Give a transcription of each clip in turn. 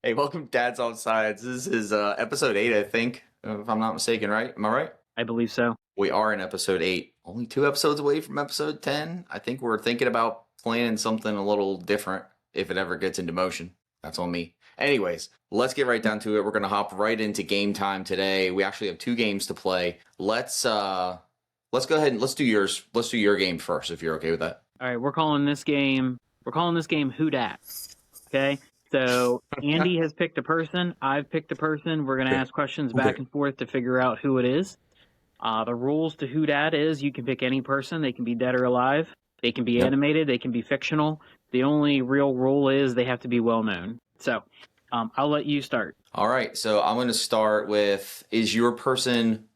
Hey, welcome to Dad's on Sides. This is episode 8, I think, if I'm not mistaken, right? Am I right? I believe so. We are in episode 8. Only 2 episodes away from episode 10. I think we're thinking about planning something a little different if it ever gets into motion. That's on me. Anyways, let's get right down to it. We're going to hop right into game time today. We actually have 2 games to play. Let's go ahead and let's do yours. Let's do your game first, if you're okay with that. All right, we're calling this game Who Dat. Okay? So Andy has picked a person. I've picked a person. We're going to ask questions back and forth to figure out who it is. The rules to Who Dat is you can pick any person. They can be dead or alive. They can be animated. They can be fictional. The only real rule is they have to be well known. So I'll let you start. All right. So I'm going to start with, is your person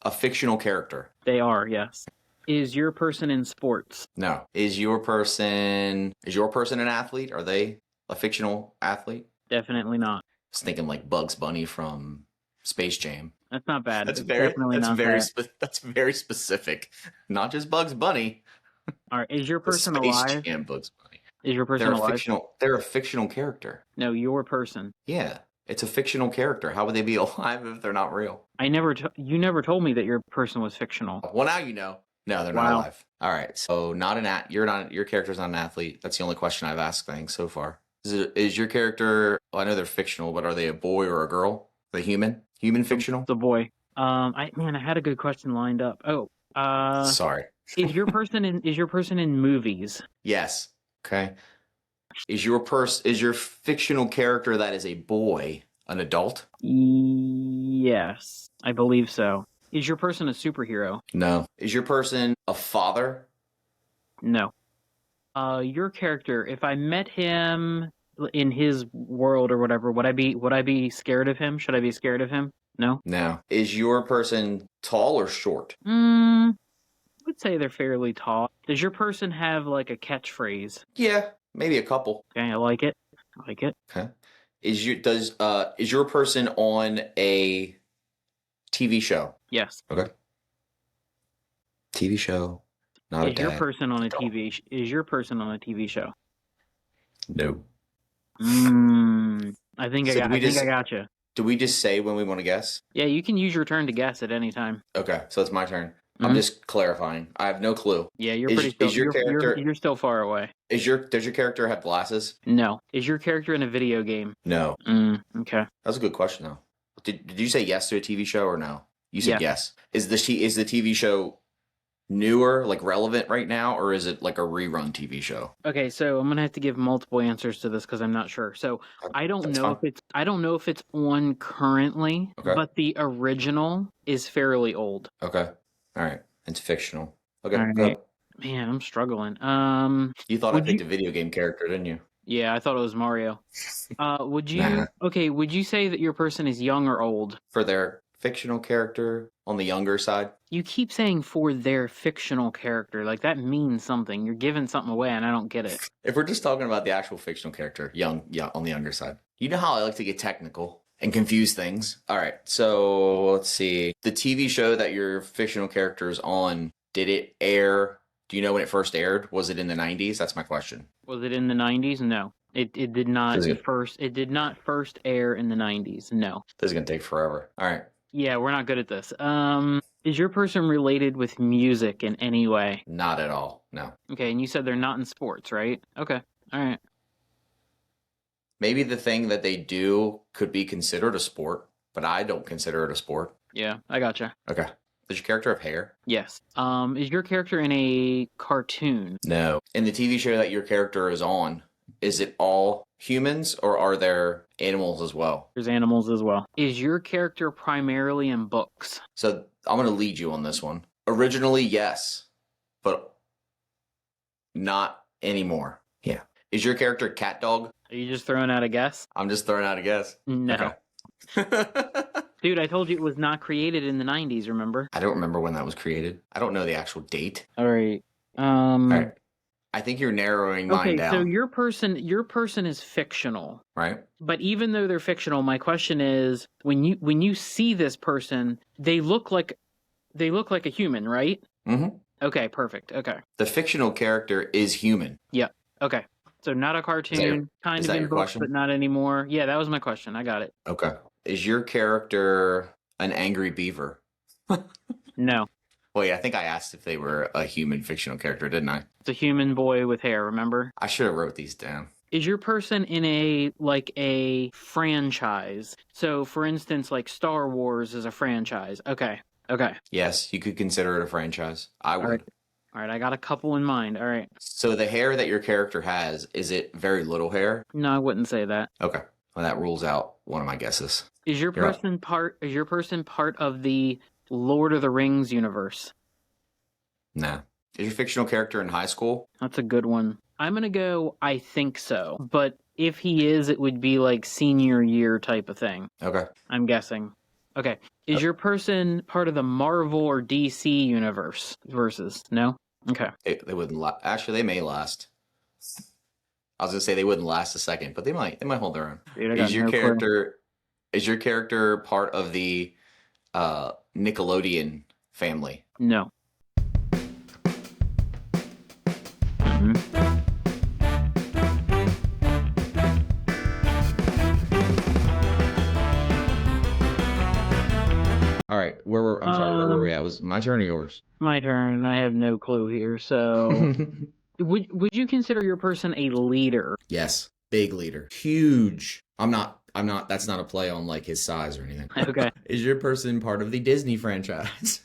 a fictional character? They are, yes. Is your person in sports? No. Is your person an athlete? Are they a fictional athlete? Definitely not. I was thinking like Bugs Bunny from Space Jam. That's not bad. That's very specific. Not just Bugs Bunny. All right. Is your person alive? Space Jam Bugs Bunny. Is your person alive? They're a fictional character. No, your person. Yeah. It's a fictional character. How would they be alive if they're not real? You never told me that your person was fictional. Well, now you know. No, they're not alive. All right. So your character's not an athlete. That's the only question I've asked things so far. Is your character, well, I know they're fictional, but are they a boy or a girl? The human? Human fictional? The boy. I had a good question lined up. Sorry. Is your person in movies? Yes. Okay. Is your fictional character that is a boy an adult? Yes, I believe so. Is your person a superhero? No. Is your person a father? No. Your character, if I met him in his world or whatever, would I be scared of him? Should I be scared of him? No? No. Is your person tall or short? I would say they're fairly tall. Does your person have like a catchphrase? Yeah, maybe a couple. Okay, I like it. Okay. Is your person on a TV show? Yes. Okay. TV show. Not a dad. Is your person on a TV show? No. I think I got you. Do we just say when we want to guess? Yeah, you can use your turn to guess at any time. Okay, so it's my turn. I'm just clarifying. I have no clue. Yeah, you're still far away. Does your character have glasses? No. Is your character in a video game? No. Okay. That's a good question though. Did you say yes to a TV show or no? You said yes. Is the TV show newer, like relevant right now, or is it like a rerun TV show? Okay, so I'm gonna have to give multiple answers to this because I'm not sure. So I don't know if it's on currently, but the original is fairly old. Okay. All right. It's fictional. Okay. All right. Go. Man, I'm struggling. You thought I picked a video game character, didn't you? Yeah, I thought it was Mario. Would you say that your person is young or old? For their fictional character, on the younger side. You keep saying for their fictional character. Like, that means something. You're giving something away, and I don't get it. If we're just talking about the actual fictional character, young, on the younger side. You know how I like to get technical and confuse things. All right, so let's see. The TV show that your fictional character is on, did it air? Do you know when it first aired? Was it in the 90s? That's my question. Was it in the 90s? No. It did not It did not first air in the 90s. No. This is going to take forever. All right. Yeah, we're not good at this. Is your person related with music in any way? Not at all. No. Okay, and you said they're not in sports, right? Okay. All right. Maybe the thing that they do could be considered a sport, but I don't consider it a sport. Yeah, I gotcha. Okay. Does your character have hair? Yes. Is your character in a cartoon? No. In the TV show that your character is on, is it all humans or are there animals as well? There's animals as well. Is your character primarily in books? So I'm going to lead you on this one. Originally, yes, but not anymore. Yeah. Is your character cat dog? Are you just throwing out a guess? I'm just throwing out a guess. No. Okay. Dude, I told you it was not created in the 90s, remember? I don't remember when that was created. I don't know the actual date. All right. All right. I think you're narrowing mine down. Okay, so your person is fictional. Right. But even though they're fictional, my question is, when you see this person, they look like a human, right? Mm-hmm. Okay, perfect. Okay. The fictional character is human. Yeah. Okay. So not a cartoon, kind of in books, question? but not anymore. Yeah, that was my question. I got it. Okay. Is your character an angry beaver? No. Wait, I think I asked if they were a human fictional character, didn't I? It's a human boy with hair, remember? I should have wrote these down. Is your person in a franchise? So, for instance, like Star Wars is a franchise. Okay. Yes, you could consider it a franchise. I would. All right, I got a couple in mind. All right. So the hair that your character has, is it very little hair? No, I wouldn't say that. Okay. Well, that rules out one of my guesses. Is your person part of the Lord of the Rings universe? Nah. Is your fictional character in high school? That's a good one. I'm going to go, I think so. But if he is, it would be like senior year type of thing. Okay. I'm guessing. Okay. Is your person part of the Marvel or DC universe versus? No? Okay. They wouldn't actually, they may last. I was going to say they wouldn't last a second, but they might hold their own. Dude, is your character part of the Nickelodeon family? No. All right, where were we at? Was my turn or yours? My turn. I have no clue here. So, would you consider your person a leader? Yes, big leader, huge. I'm not. That's not a play on like his size or anything. Okay. Is your person part of the Disney franchise?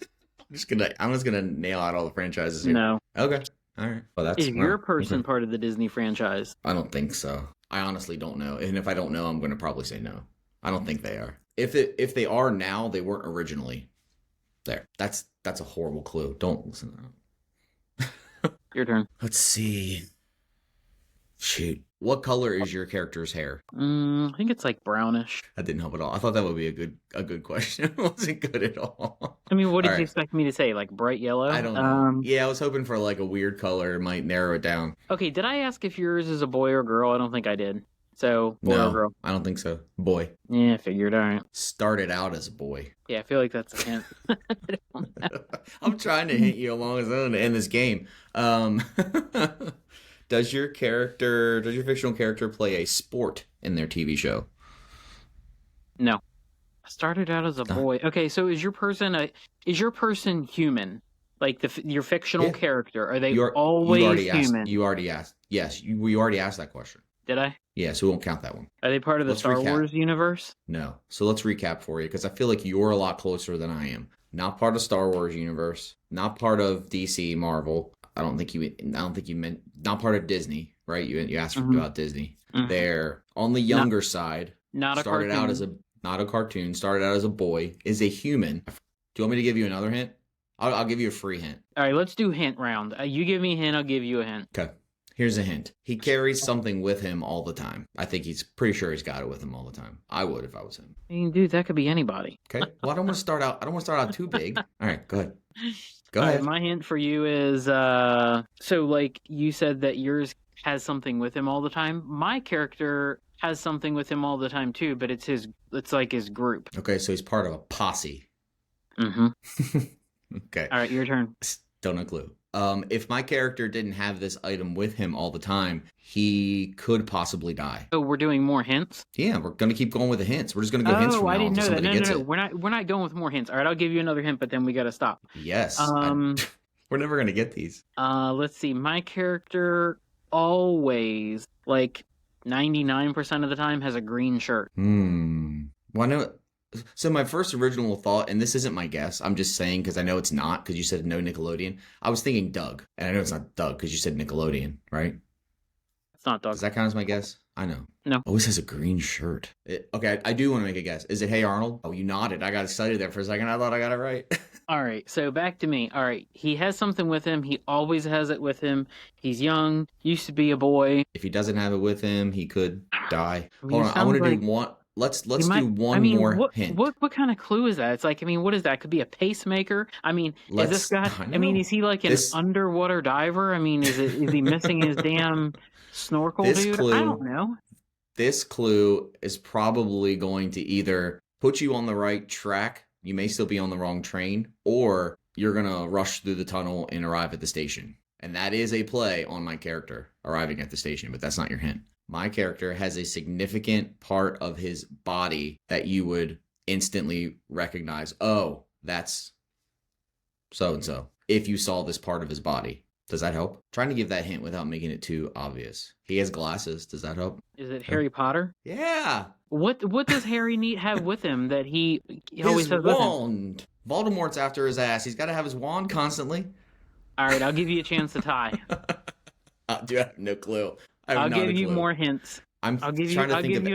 I'm just gonna nail out all the franchises here. No. Okay. All right. Well, Is your person part of the Disney franchise? I don't think so. I honestly don't know. And if I don't know, I'm going to probably say no. I don't think they are. If they are now, they weren't originally. There. That's a horrible clue. Don't listen to that. Your turn. Let's see. Shoot. What color is your character's hair? I think it's like brownish. That didn't help at all. I thought that would be a good question. It wasn't good at all. I mean, what did you expect me to say? Like bright yellow? I don't know. Yeah, I was hoping for like a weird color. It might narrow it down. Okay, did I ask if yours is a boy or girl? I don't think I did. So, boy or girl? I don't think so. Boy. Yeah, figured. All right. Started out as a boy. Yeah, I feel like that's a hint. I'm trying to hint you along as to end this game. Does your fictional character play a sport in their TV show? No. I started out as a boy. Okay, so is your person human? Like your fictional character, are they always human? You already asked. Yes, we already asked that question. Did I? Yeah, so we won't count that one. Are they part of the Star Wars universe? No. So let's recap for you, because I feel like you're a lot closer than I am. Not part of Star Wars universe. Not part of DC, Marvel. I don't think you meant not part of Disney, right? You asked about Disney. Mm-hmm. They're on the younger side. Not a cartoon. Not a cartoon. Started out as a boy. Is a human. Do you want me to give you another hint? I'll give you a free hint. All right, let's do hint round. You give me a hint, I'll give you a hint. Okay. Here's a hint. He carries something with him all the time. I think he's pretty sure he's got it with him all the time. I would if I was him. I mean, dude, that could be anybody. Okay. Well, I don't want to start out too big. All right, go ahead. Go ahead. My hint for you is so like you said that yours has something with him all the time. My character has something with him all the time too, but it's like his group. Okay, so he's part of a posse. Mm-hmm. Okay. All right, your turn. Don't know clue. If my character didn't have this item with him all the time, he could possibly die. Oh, we're doing more hints? Yeah, we're going to keep going with the hints. We're just going to go hints from now I didn't know that. No. It. We're not going with more hints. All right, I'll give you another hint, but then we got to stop. Yes. We're never going to get these. Let's see. My character always, like 99% of the time, has a green shirt. Well, I know. So my first original thought, and this isn't my guess, I'm just saying because I know it's not, because you said no Nickelodeon. I was thinking Doug, and I know it's not Doug because you said Nickelodeon, right? It's not Doug. Does that count as my guess? I know. No. Always has a green shirt. Okay, I do want to make a guess. Is it Hey Arnold? Oh, you nodded. I got excited there for a second. I thought I got it right. All right, so back to me. All right, he has something with him. He always has it with him. He's young, used to be a boy. If he doesn't have it with him, he could die. Hold on, I want to do one. Let's do one more hint. What kind of clue is that? It's like, I mean, what is that? Could be a pacemaker. I mean, is this guy? I mean, is he like an underwater diver? I mean, is he missing his damn snorkel, dude? I don't know. This clue is probably going to either put you on the right track. You may still be on the wrong train, or you're gonna rush through the tunnel and arrive at the station. and that is a play on my character arriving at the station, but that's not your hint. My character has a significant part of his body that you would instantly recognize. Oh, that's so-and-so. If you saw this part of his body. Does that help? Trying to give that hint without making it too obvious. He has glasses. Does that help? Is it Harry Potter? Yeah. What does Harry have with him that he always His has with him? wand. Voldemort's after his ass. He's got to have his wand constantly. All right, I'll give you a chance to tie. Dude, I have no clue. I'll give you more hints. I'll give you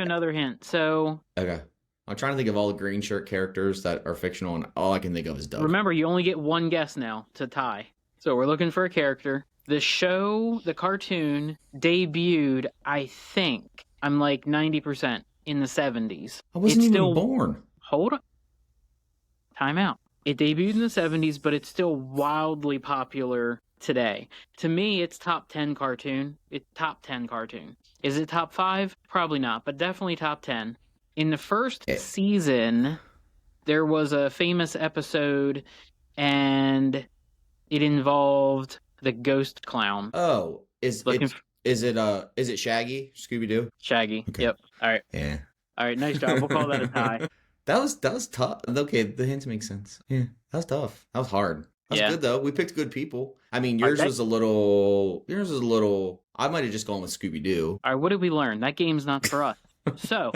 another hint. So okay. I'm trying to think of all the green shirt characters that are fictional, and all I can think of is Dove. Remember, you only get one guess now to tie. So we're looking for a character. The show, the cartoon, debuted, I think, I'm like 90% in the 70s. I wasn't even born. Hold on. Time out. It debuted in the 70s, but it's still wildly popular today. To me, it's top 10 cartoon. It's top 10 cartoon. Is it top 5? Probably not, but definitely top 10. In the first season, there was a famous episode, and it involved the ghost clown. Oh, is it Shaggy? Scooby-Doo? Shaggy. Okay. Yep. All right. Yeah. All right, nice job. We'll call that a tie. That was tough. Okay, the hints make sense. Yeah, that was tough. That was hard. That was good though. We picked good people. I mean, yours was a little. I might have just gone with Scooby-Doo. All right, what did we learn? That game's not for us. So,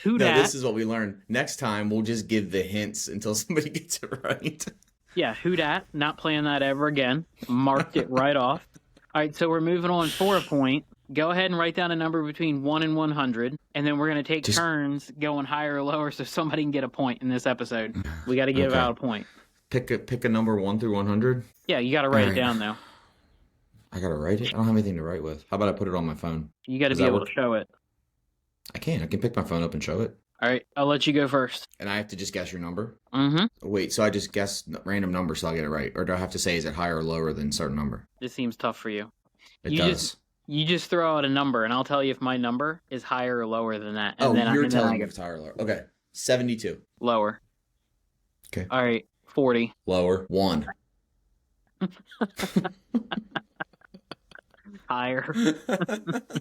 Who Dat? No, this is what we learned. Next time, we'll just give the hints until somebody gets it right. Yeah, Who Dat? Not playing that ever again. Marked it right off. All right, so we're moving on for a point. Go ahead and write down a number between 1 and 100, and then we're going to take turns going higher or lower so somebody can get a point in this episode. We got to give out a point. Pick a number 1 through 100? Yeah, you got to write it down, though. I got to write it? I don't have anything to write with. How about I put it on my phone? You got to be able to show it. I can pick my phone up and show it. All right, I'll let you go first. And I have to just guess your number? Mm-hmm. Wait, so I just guess random number so I'll get it right? Or do I have to say, is it higher or lower than a certain number? This seems tough for you. It does. You just throw out a number, and I'll tell you if my number is higher or lower than that. And you're telling me if it's higher or lower. Okay, 72. Lower. Okay. All right, 40. Lower. 1. Higher.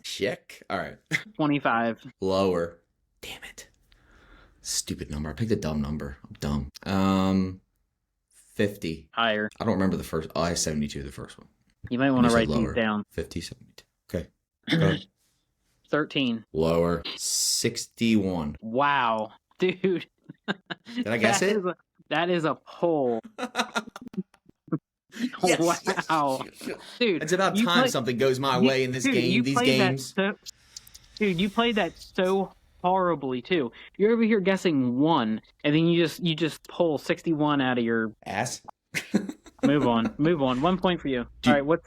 Check. All right. 25. Lower. Damn it. Stupid number. I picked a dumb number. I'm dumb. 50. Higher. I don't remember the first. Oh, I have 72, the first one. You might want to write these down. 50, 72. Okay. Go 13. Lower. 61. Wow. Dude. Did I guess it? That is a poll. Yes, wow. Yes. Dude. It's about time something goes my way in this game. These games. Dude, you played that so horribly too. You're over here guessing 1, and then you just pull 61 out of your ass. Move on. 1 point for you. All right,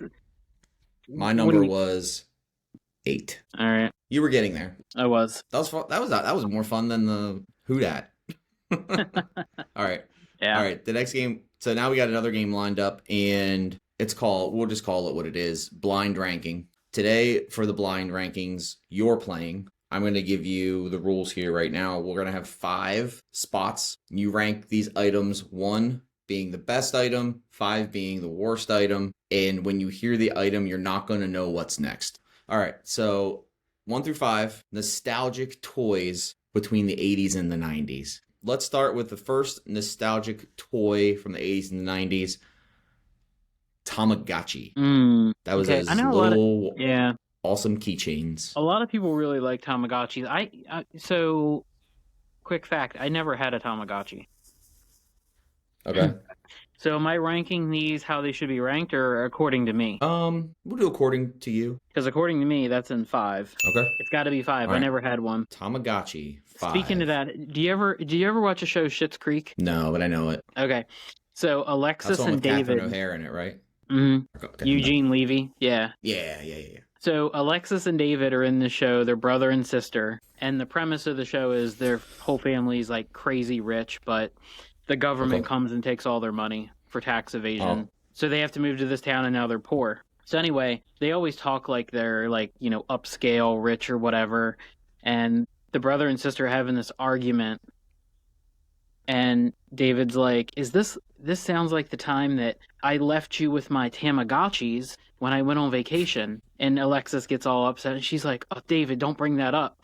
my number was 8. All right. You were getting there. I was. That was fun. That was more fun than the Who Dat. All right. Yeah. All right. The next game. So now we got another game lined up, and we'll just call it what it is, blind ranking. Today, for the blind rankings, you're playing. I'm going to give you the rules here right now. We're going to have 5 spots. You rank these items, 1 being the best item, 5 being the worst item. And when you hear the item, you're not going to know what's next. All right. So 1 through 5, nostalgic toys between the 80s and the 90s. Let's start with the first nostalgic toy from the 80s and the 90s. Tamagotchi. That was those little awesome keychains. A lot of people really like Tamagotchis. So, quick fact, I never had a Tamagotchi. Okay. So am I ranking these how they should be ranked, or according to me? We'll do according to you. Because according to me, that's in 5. Okay. It's got to be 5. Right. I never had one. Tamagotchi, 5. Speaking of that, do you ever watch a show Schitt's Creek? No, but I know it. Okay. So Alexis and David. Catherine O'Hare in it, right? Mm-hmm. Okay, Eugene Levy. Yeah. Yeah. So Alexis and David are in the show. They're brother and sister. And the premise of the show is their whole family's like crazy rich, but the government comes and takes all their money for tax evasion. So they have to move to this town, and now they're poor. So anyway, they always talk like they're like, upscale, rich or whatever. And the brother and sister are having this argument. And David's like, is this this sounds like the time that I left you with my Tamagotchis when I went on vacation. And Alexis gets all upset, and she's like, oh, David, don't bring that up.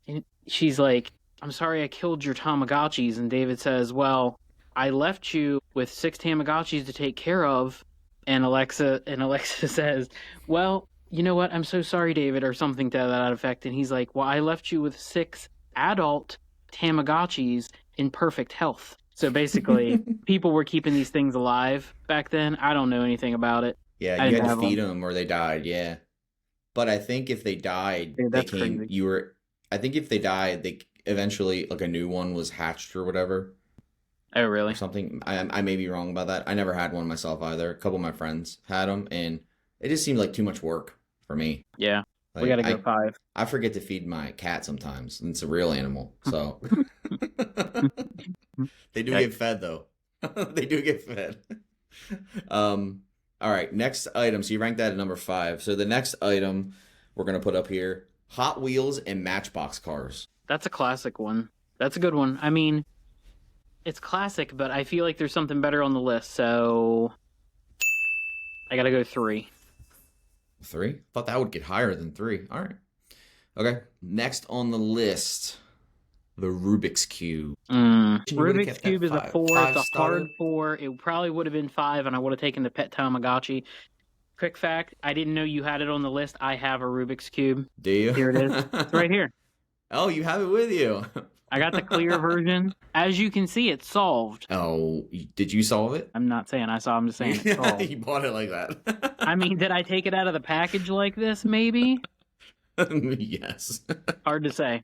And she's like, I'm sorry I killed your Tamagotchis. And David says, well, I left you with 6 Tamagotchis to take care of. And Alexa says, well, you know what? I'm so sorry, David, or something to that effect. And he's like, well, I left you with 6 adult Tamagotchis in perfect health. So basically, people were keeping these things alive back then. I don't know anything about it. Yeah, you had to feed them or they died. Yeah, but I think if they died, Dude, they that's came. crazy. I think if they died, they eventually like a new one was hatched or whatever Oh, really? or something. I may be wrong about that. I never had one myself either. A couple of my friends had them, and it just seemed like too much work for me. Yeah, Like, we got to go 5. I forget to feed my cat sometimes, and it's a real animal, so they do get fed though. They do get fed. All right, next item. So you ranked that at number 5. So the next item we're gonna put up here: Hot Wheels and Matchbox cars. That's a classic one. That's a good one. I mean, it's classic, but I feel like there's something better on the list, so I got to go 3. 3? Thought that would get higher than 3. All right. Okay. Next on the list, the Rubik's Cube. Rubik's Cube is a 4. It's a hard 4. It probably would have been 5, and I would have taken the pet Tamagotchi. Quick fact, I didn't know you had it on the list. I have a Rubik's Cube. Do you? Here it is. It's right here. Oh, you have it with you. I got the clear version. As you can see, it's solved. Oh, did you solve it? I'm not saying I saw. I'm just saying it's solved. You bought it like that. I mean, did I take it out of the package like this? Maybe. Yes. Hard to say.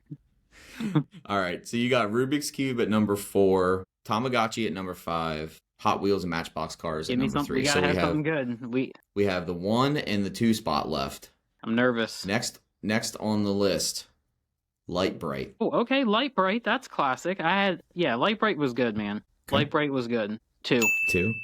All right. So you got Rubik's Cube at number 4, Tamagotchi at number 5, Hot Wheels and Matchbox cars at number 3. We gotta have something good. We have the 1 and the 2 spot left. I'm nervous. Next on the list, Light Bright. Oh, okay, Light Bright. That's classic. Light Bright was good, man. Okay. Light Bright was good. 2. 2.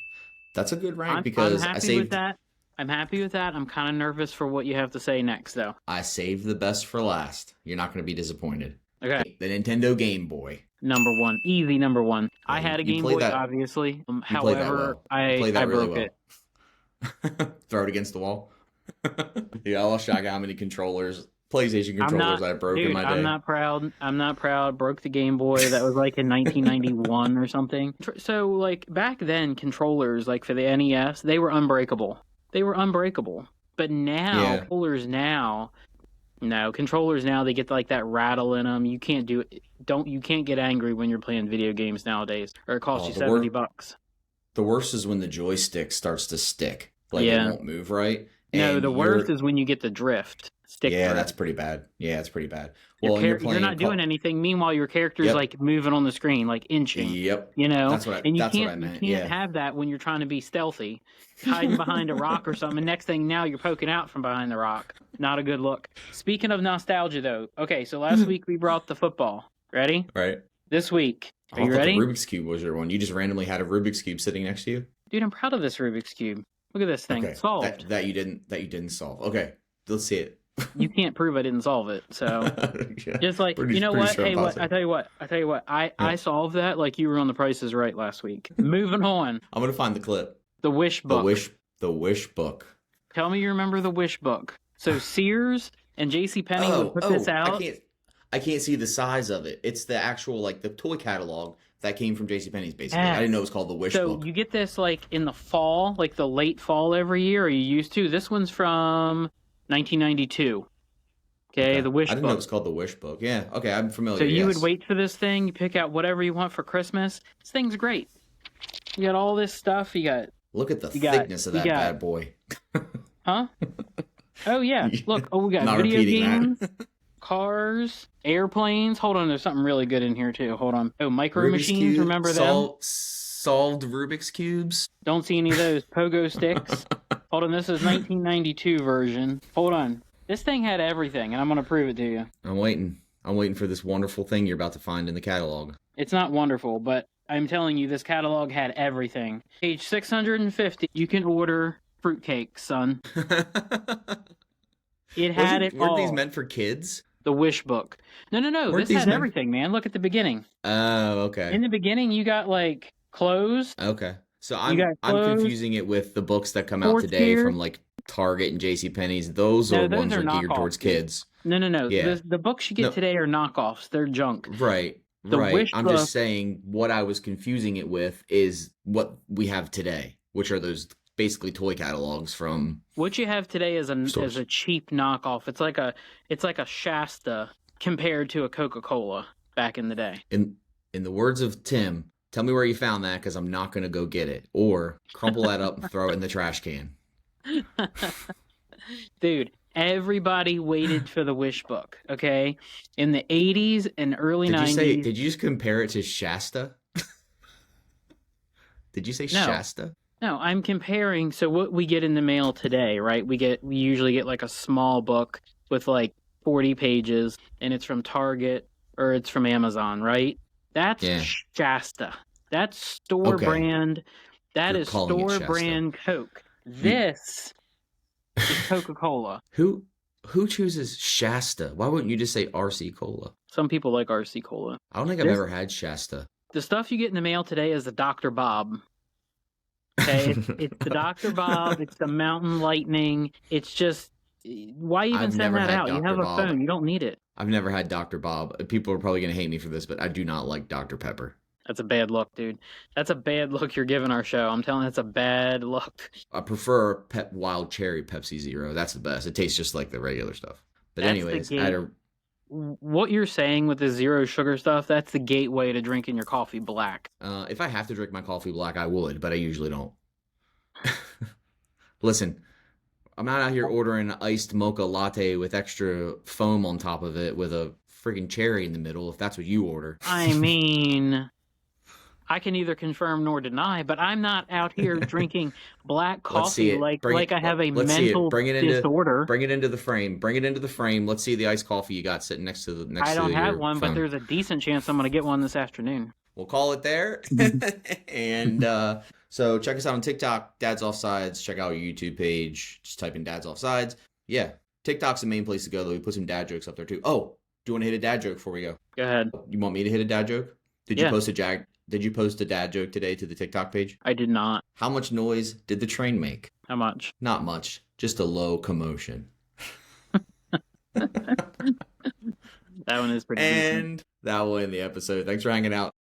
That's a good rank because I'm happy I saved with that. I'm happy with that. I'm kind of nervous for what you have to say next, though. I saved the best for last. You're not going to be disappointed. Okay. The Nintendo Game Boy. Number 1. Easy number 1. Yeah, I had a you Game played Boy, that- obviously. You played that However, well. I Played that really broke well. it. Throw it against the wall. Yeah, I lost track of how many controllers, PlayStation controllers I broke in my day. I'm not proud. I'm not proud. Broke the Game Boy. That was like in 1991 or something. So like back then, controllers like for the NES, they were unbreakable. But now, controllers now they get like that rattle in them. You can't do it. You can't get angry when you're playing video games nowadays, or it costs you $70. The worst is when the joystick starts to stick. Like it won't move right. No, the worst is when you get the drift. That's pretty bad. Yeah, it's pretty bad. Well, you're not doing anything. Meanwhile, your character's like moving on the screen, like inching. Yep. You know, that's what I meant. You can't have that when you're trying to be stealthy, hiding behind a rock or something. Next thing, now you're poking out from behind the rock. Not a good look. Speaking of nostalgia, though. Okay, so last week we brought the football. Ready? Right. This week, are you ready? The Rubik's Cube was your one. You just randomly had a Rubik's Cube sitting next to you. Dude, I'm proud of this Rubik's Cube. Look at this thing. Okay. Solved. That you didn't solve. Okay, let's see it. You can't prove I didn't solve it. So Yeah. just like Pretty you know what? Hey, positive. I tell you what. I solved that like you were on The Price Is Right last week. Moving on. I'm gonna find the clip. The Wish Book. The Wish Book. Tell me you remember the Wish Book. So Sears and JCPenney would put this out. I can't see the size of it. It's the actual like the toy catalog that came from JCPenney's basically. Yeah. I didn't know it was called the Wish Book. So you get this like in the fall, like the late fall every year, or you used to. This one's from 1992. Okay, the Wish Book. I didn't know it was called the Wish Book. Yeah, okay, I'm familiar. So you would wait for this thing, you pick out whatever you want for Christmas. This thing's great. You got all this stuff. You got. Look at the thickness of that bad boy. Huh? Oh yeah. Look. Oh, we got Not video repeating games, cars, airplanes. Hold on, there's something really good in here too. Hold on. Oh, micro machines. Remember them? Solved Rubik's cubes. Don't see any of those. Pogo sticks. Hold on. This is 1992 version. Hold on. This thing had everything, and I'm going to prove it to you. I'm waiting for this wonderful thing you're about to find in the catalog. It's not wonderful, but I'm telling you, this catalog had everything. Page 650, you can order fruitcake, son. It had it all. Weren't these meant for kids? The Wish Book. No. This had everything, man. Look at the beginning. Oh, okay. In the beginning, you got, like, clothes. Okay. So You got I'm clothes, confusing it with the books that come out sports today gear. from like Target and JCPenney's. Those are No, those ones that are are geared knockoffs, towards dude. kids. No. Yeah. The books you get No, today are knockoffs. They're junk. right. The Right. Wish I'm book. just saying what I was confusing it with is what we have today, which are those basically toy catalogs from What you have today is stores. a cheap knockoff. It's like a Shasta compared to a Coca-Cola back in the day. In the words of Tim, tell me where you found that because I'm not going to go get it. Or crumple that up and throw it in the trash can. Dude, everybody waited for the Wish book, okay? In the 80's and early 90's. Did you just compare it to Shasta? Did you say No. Shasta? No, I'm comparing. So what we get in the mail today, right? We usually get like a small book with like 40 pages, and it's from Target or it's from Amazon, right? That's Yeah. Shasta. That's store Okay. brand. That You're is calling it store Shasta. brand Coke. You- This is Coca-Cola. Who chooses Shasta? Why wouldn't you just say RC Cola? Some people like RC Cola. I don't think I've ever had Shasta. The stuff you get in the mail today is the Dr. Bob. Okay, it's the Dr. Bob. It's the Mountain Lightning. It's just, why even I've send never that had out? You Dr. have a Bob. phone. You don't need it. I've never had Dr. Bob. People are probably going to hate me for this, but I do not like Dr. Pepper. That's a bad look, dude. That's a bad look you're giving our show. I'm telling you, that's a bad look. I prefer Wild Cherry Pepsi Zero. That's the best. It tastes just like the regular stuff. But That's anyways, the gate. What you're saying with the zero sugar stuff, that's the gateway to drinking your coffee black. if I have to drink my coffee black, I would, but I usually don't. Listen, I'm not out here ordering an iced mocha latte with extra foam on top of it with a freaking cherry in the middle, if that's what you order. I mean, I can neither confirm nor deny, but I'm not out here drinking black coffee like I have a mental disorder. Bring it into the frame. Bring it into the frame. Let's see the iced coffee you got sitting next to the I don't have your one, phone. but there's a decent chance I'm going to get one this afternoon. We'll call it there. And so check us out on TikTok, Dad's Offsides. Check out our YouTube page. Just type in Dad's Offsides. Yeah, TikTok's the main place to go, though. We put some dad jokes up there, too. Oh, do you want to hit a dad joke before we go? Go ahead. You want me to hit a dad joke? Did you post a dad joke today to the TikTok page? I did not. How much noise did the train make? How much? Not much. Just a low commotion. That one is pretty decent. And that will end the episode. Thanks for hanging out.